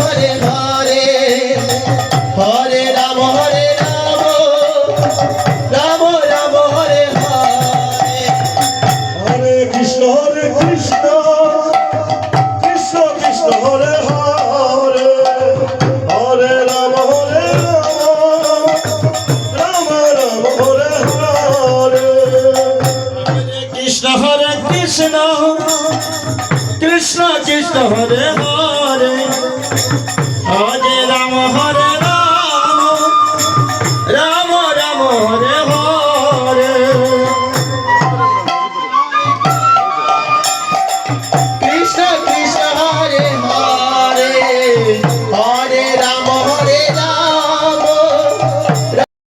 Hare Hare Hare Ram Ram Ram Hare Hare Hare Krishna Krishna Krishna Hare Hare Hare Ram Ram Ram Hare Hare Krishna Hare Krishna Krishna Krishna Hare Hare Hare Ram Ram Ram Hare Hare Krishna Krishna Hare Hare Hare Ram